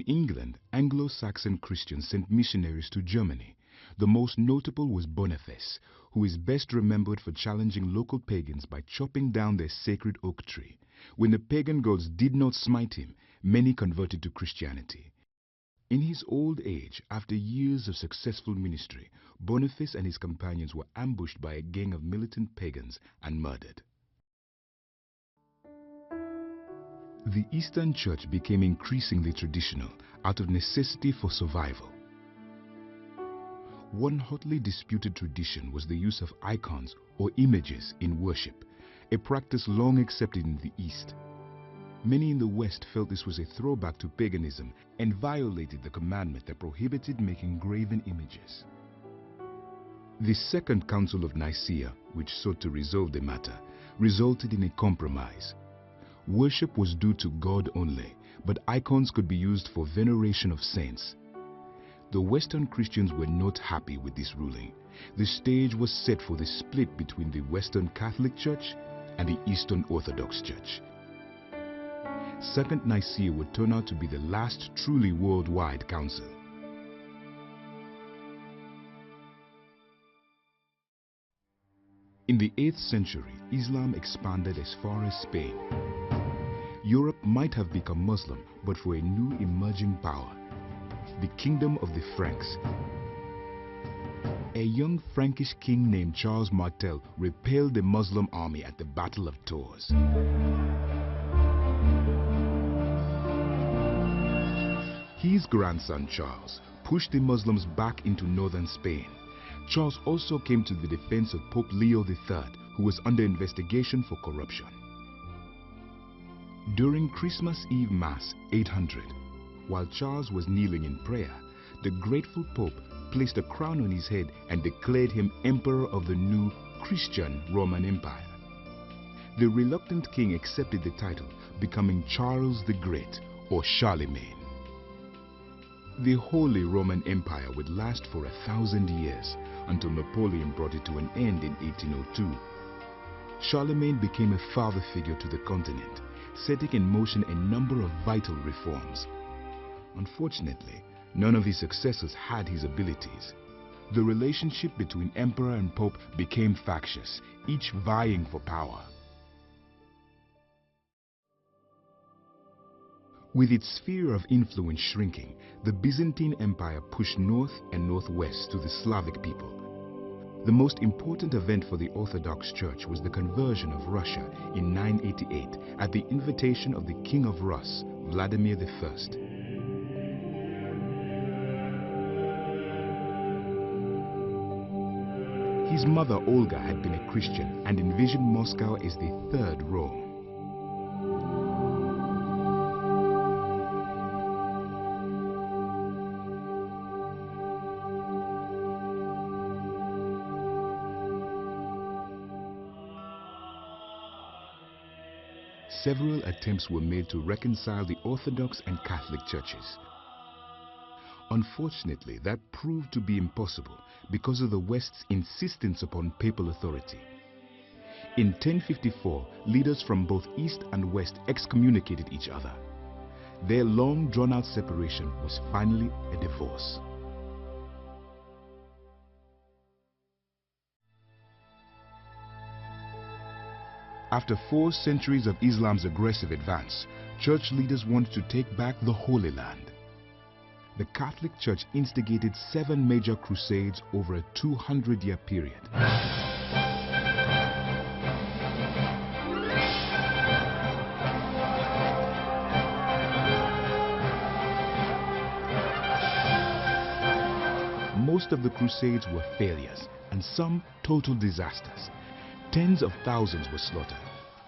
In England, Anglo-Saxon Christians sent missionaries to Germany. The most notable was Boniface, who is best remembered for challenging local pagans by chopping down their sacred oak tree. When the pagan gods did not smite him, many converted to Christianity. In his old age, after years of successful ministry, Boniface and his companions were ambushed by a gang of militant pagans and murdered. The Eastern Church became increasingly traditional out of necessity for survival. One hotly disputed tradition was the use of icons or images in worship, a practice long accepted in the East. Many in the West felt this was a throwback to paganism and violated the commandment that prohibited making graven images. The Second Council of Nicaea, which sought to resolve the matter, resulted in a compromise. Worship was due to God only, but icons could be used for veneration of saints. The Western Christians were not happy with this ruling. The stage was set for the split between the Western Catholic Church and the Eastern Orthodox Church. Second Nicaea would turn out to be the last truly worldwide council. In the 8th century, Islam expanded as far as Spain. Europe might have become Muslim but for a new emerging power, the Kingdom of the Franks. A young Frankish king named Charles Martel repelled the Muslim army at the Battle of Tours. His grandson Charles pushed the Muslims back into northern Spain. Charles also came to the defense of Pope Leo III, who was under investigation for corruption. During Christmas Eve Mass 800, while Charles was kneeling in prayer, the grateful Pope placed a crown on his head and declared him Emperor of the new Christian Roman Empire. The reluctant king accepted the title, becoming Charles the Great, or Charlemagne. The Holy Roman Empire would last for 1,000 years until Napoleon brought it to an end in 1802. Charlemagne became a father figure to the continent, setting in motion a number of vital reforms. Unfortunately, none of his successors had his abilities. The relationship between emperor and pope became factious, each vying for power. With its sphere of influence shrinking, the Byzantine Empire pushed north and northwest to the Slavic people. The most important event for the Orthodox Church was the conversion of Russia in 988 at the invitation of the King of Rus, Vladimir I. His mother Olga had been a Christian and envisioned Moscow as the third Rome. Several attempts were made to reconcile the Orthodox and Catholic churches. Unfortunately, that proved to be impossible because of the West's insistence upon papal authority. In 1054, leaders from both East and West excommunicated each other. Their long drawn-out separation was finally a divorce. After 4 centuries of Islam's aggressive advance, church leaders wanted to take back the Holy Land. The Catholic Church instigated 7 major crusades over a 200-year period. Most of the crusades were failures, and some total disasters. Tens of thousands were slaughtered,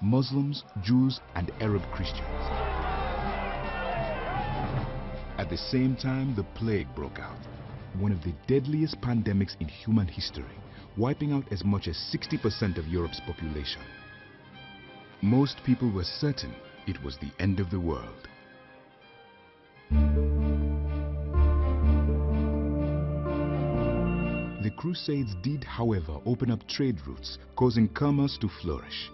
Muslims, Jews, and Arab Christians. At the same time, the plague broke out, one of the deadliest pandemics in human history, wiping out as much as 60% of Europe's population. Most people were certain it was the end of the world. The Crusades did, however, open up trade routes, causing commerce to flourish.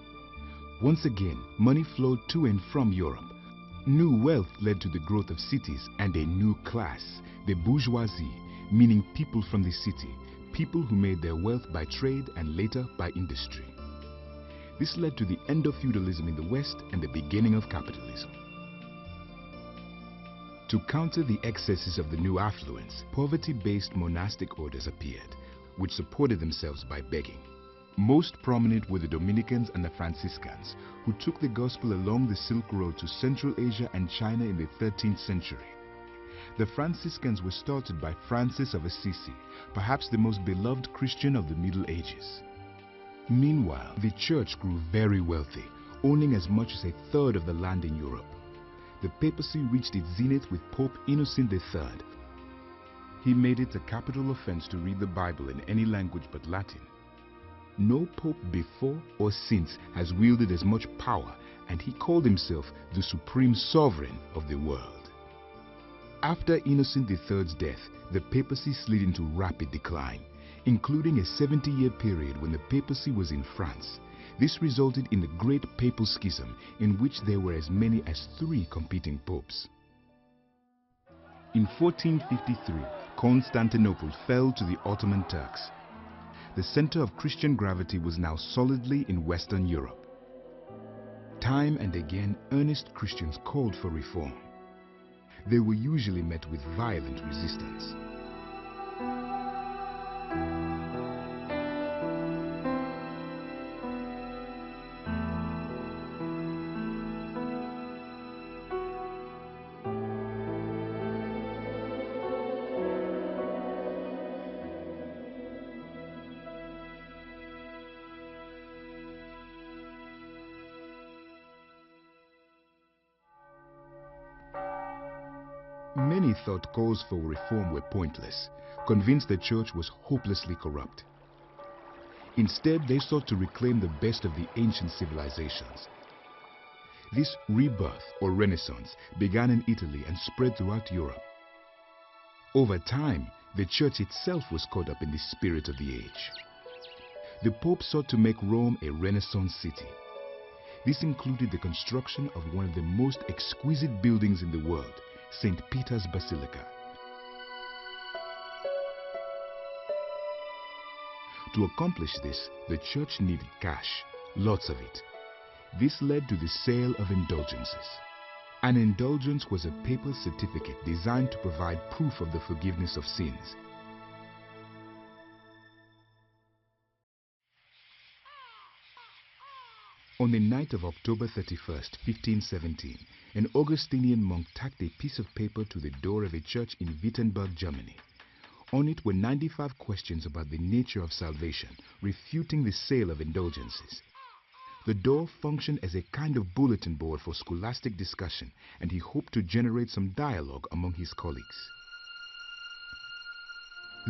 Once again, money flowed to and from Europe. New wealth led to the growth of cities and a new class, the bourgeoisie, meaning people from the city, people who made their wealth by trade and later by industry. This led to the end of feudalism in the West and the beginning of capitalism. To counter the excesses of the new affluence, poverty-based monastic orders appeared, which supported themselves by begging. Most prominent were the Dominicans and the Franciscans, who took the gospel along the Silk Road to Central Asia and China in the 13th century. The Franciscans were started by Francis of Assisi, perhaps the most beloved Christian of the Middle Ages. Meanwhile, the church grew very wealthy, owning as much as a third of the land in Europe. The papacy reached its zenith with Pope Innocent III. He made it a capital offense to read the Bible in any language but Latin. No pope before or since has wielded as much power, and he called himself the supreme sovereign of the world. After Innocent III's death, the papacy slid into rapid decline, including a 70-year period when the papacy was in France. This resulted in the Great Papal Schism, in which there were as many as 3 competing popes. In 1453, Constantinople fell to the Ottoman Turks. The center of Christian gravity was now solidly in Western Europe. Time and again, earnest Christians called for reform. They were usually met with violent resistance. Many thought calls for reform were pointless, convinced the church was hopelessly corrupt. Instead, they sought to reclaim the best of the ancient civilizations. This rebirth or renaissance began in Italy and spread throughout Europe. Over time, the church itself was caught up in the spirit of the age. The Pope sought to make Rome a Renaissance city. This included the construction of one of the most exquisite buildings in the world, St. Peter's Basilica. To accomplish this, the church needed cash, lots of it. This led to the sale of indulgences. An indulgence was a papal certificate designed to provide proof of the forgiveness of sins. On the night of October 31st, 1517, an Augustinian monk tacked a piece of paper to the door of a church in Wittenberg, Germany. On it were 95 questions about the nature of salvation, refuting the sale of indulgences. The door functioned as a kind of bulletin board for scholastic discussion, and he hoped to generate some dialogue among his colleagues.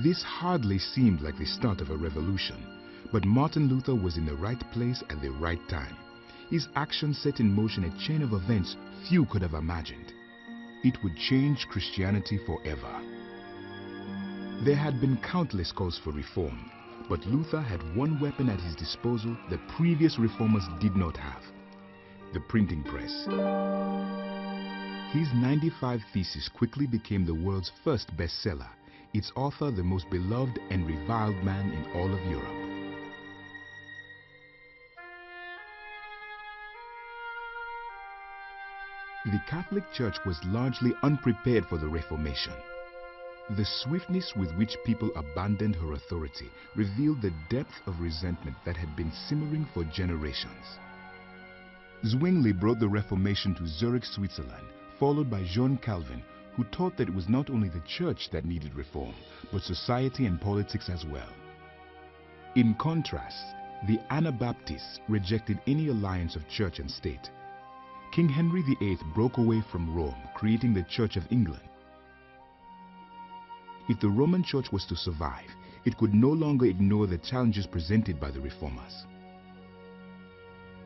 This hardly seemed like the start of a revolution, but Martin Luther was in the right place at the right time. His action set in motion a chain of events few could have imagined. It would change Christianity forever. There had been countless calls for reform, but Luther had one weapon at his disposal the previous reformers did not have: the printing press. His 95 Theses quickly became the world's first bestseller, its author the most beloved and reviled man in all of Europe. The Catholic Church was largely unprepared for the Reformation. The swiftness with which people abandoned her authority revealed the depth of resentment that had been simmering for generations. Zwingli brought the Reformation to Zurich, Switzerland, followed by John Calvin, who taught that it was not only the church that needed reform, but society and politics as well. In contrast, the Anabaptists rejected any alliance of church and state. King Henry VIII broke away from Rome, creating the Church of England. If the Roman Church was to survive, it could no longer ignore the challenges presented by the reformers.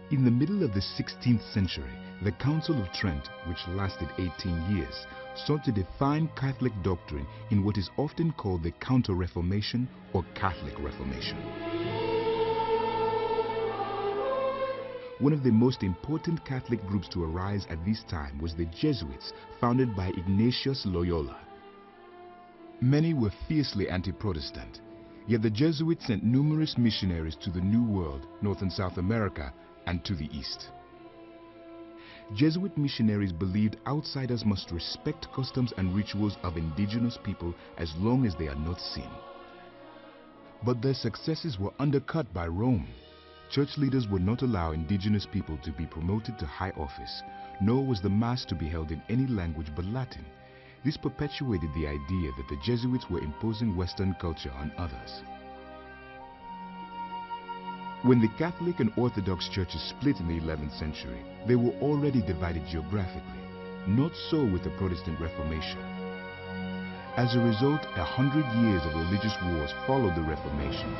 In the middle of the 16th century, the Council of Trent, which lasted 18 years, sought to define Catholic doctrine in what is often called the Counter-Reformation or Catholic Reformation. One of the most important Catholic groups to arise at this time was the Jesuits, founded by Ignatius Loyola. Many were fiercely anti-Protestant, yet the Jesuits sent numerous missionaries to the New World, North and South America, and to the East. Jesuit missionaries believed outsiders must respect customs and rituals of indigenous people as long as they are not seen. But their successes were undercut by Rome. Church leaders would not allow indigenous people to be promoted to high office, nor was the Mass to be held in any language but Latin. This perpetuated the idea that the Jesuits were imposing Western culture on others. When the Catholic and Orthodox churches split in the 11th century, they were already divided geographically. Not so with the Protestant Reformation. As a result, 100 years of religious wars followed the Reformation.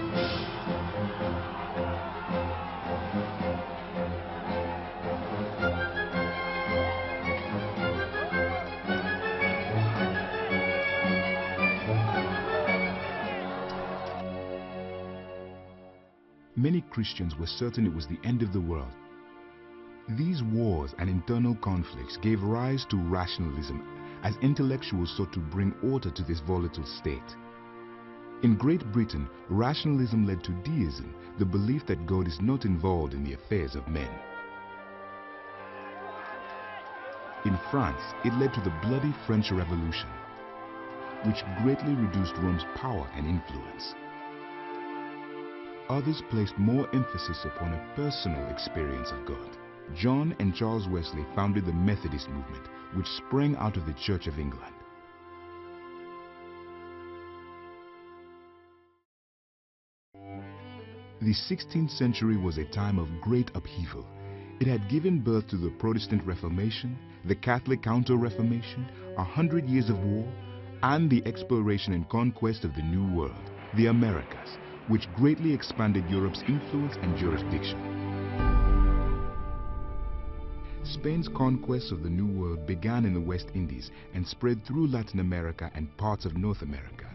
Many Christians were certain it was the end of the world. These wars and internal conflicts gave rise to rationalism, as intellectuals sought to bring order to this volatile state. In Great Britain, rationalism led to deism, the belief that God is not involved in the affairs of men. In France, it led to the bloody French Revolution, which greatly reduced Rome's power and influence. Others placed more emphasis upon a personal experience of God. John and Charles Wesley founded the Methodist movement, which sprang out of the Church of England. The 16th century was a time of great upheaval. It had given birth to the Protestant Reformation, the Catholic Counter-Reformation, 100 years of war, and the exploration and conquest of the New World, the Americas, which greatly expanded Europe's influence and jurisdiction. Spain's conquest of the New World began in the West Indies and spread through Latin America and parts of North America.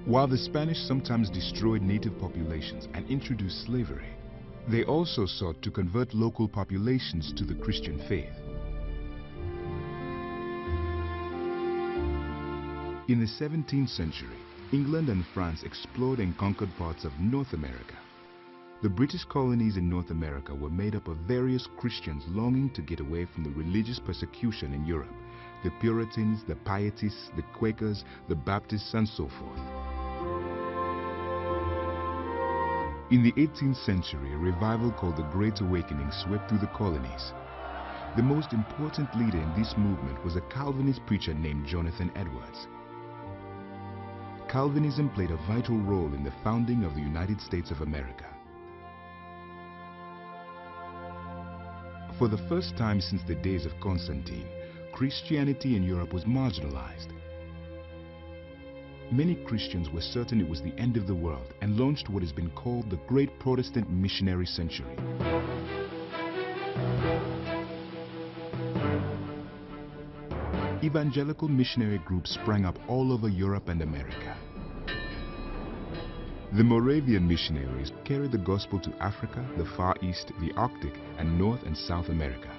While the Spanish sometimes destroyed native populations and introduced slavery, they also sought to convert local populations to the Christian faith. In the 17th century, England and France explored and conquered parts of North America. The British colonies in North America were made up of various Christians longing to get away from the religious persecution in Europe, the Puritans, the Pietists, the Quakers, the Baptists, and so forth. In the 18th century, a revival called the Great Awakening swept through the colonies. The most important leader in this movement was a Calvinist preacher named Jonathan Edwards. Calvinism played a vital role in the founding of the United States of America. For the first time since the days of Constantine, Christianity in Europe was marginalized. Many Christians were certain it was the end of the world and launched what has been called the Great Protestant Missionary Century. Evangelical missionary groups sprang up all over Europe and America. The Moravian missionaries carried the gospel to Africa, the Far East, the Arctic, and North and South America.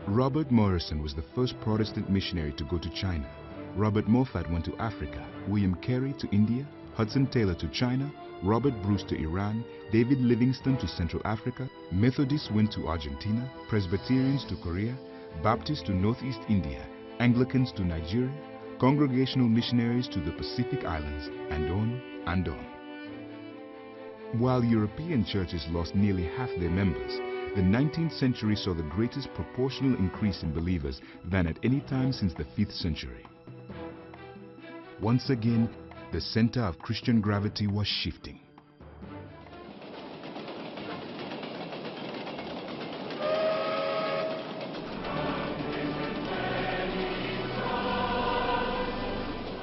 Robert Morrison was the first Protestant missionary to go to China. Robert Moffat went to Africa, William Carey to India, Hudson Taylor to China, Robert Bruce to Iran, David Livingstone to Central Africa, Methodists went to Argentina, Presbyterians to Korea, Baptists to Northeast India, Anglicans to Nigeria, Congregational missionaries to the Pacific Islands, and on and on. While European churches lost nearly half their members, the 19th century saw the greatest proportional increase in believers than at any time since the 5th century. Once again, the center of Christian gravity was shifting.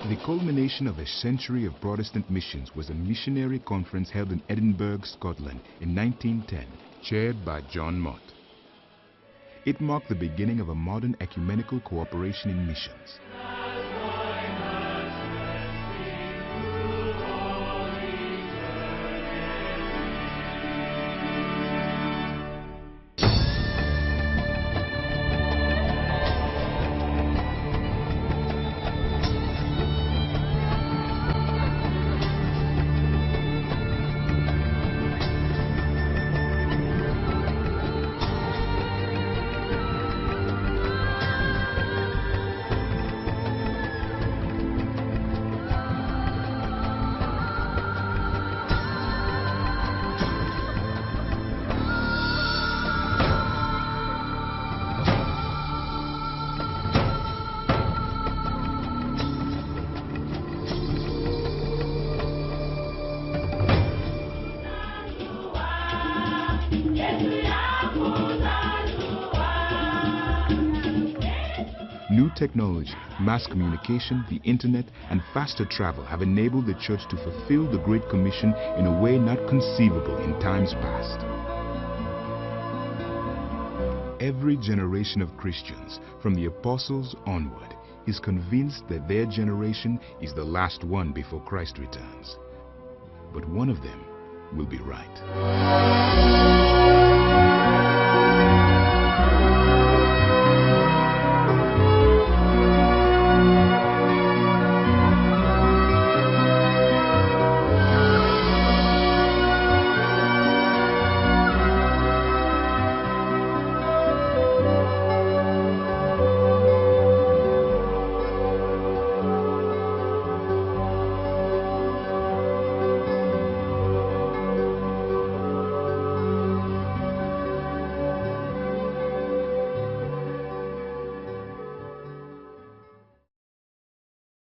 The culmination of a century of Protestant missions was a missionary conference held in Edinburgh, Scotland in 1910, chaired by John Mott. It marked the beginning of a modern ecumenical cooperation in missions. technology, mass communication, the internet, and faster travel have enabled the church to fulfill the Great Commission in a way not conceivable in times past. Every generation of Christians, from the apostles onward, is convinced that their generation is the last one before Christ returns. But one of them will be right.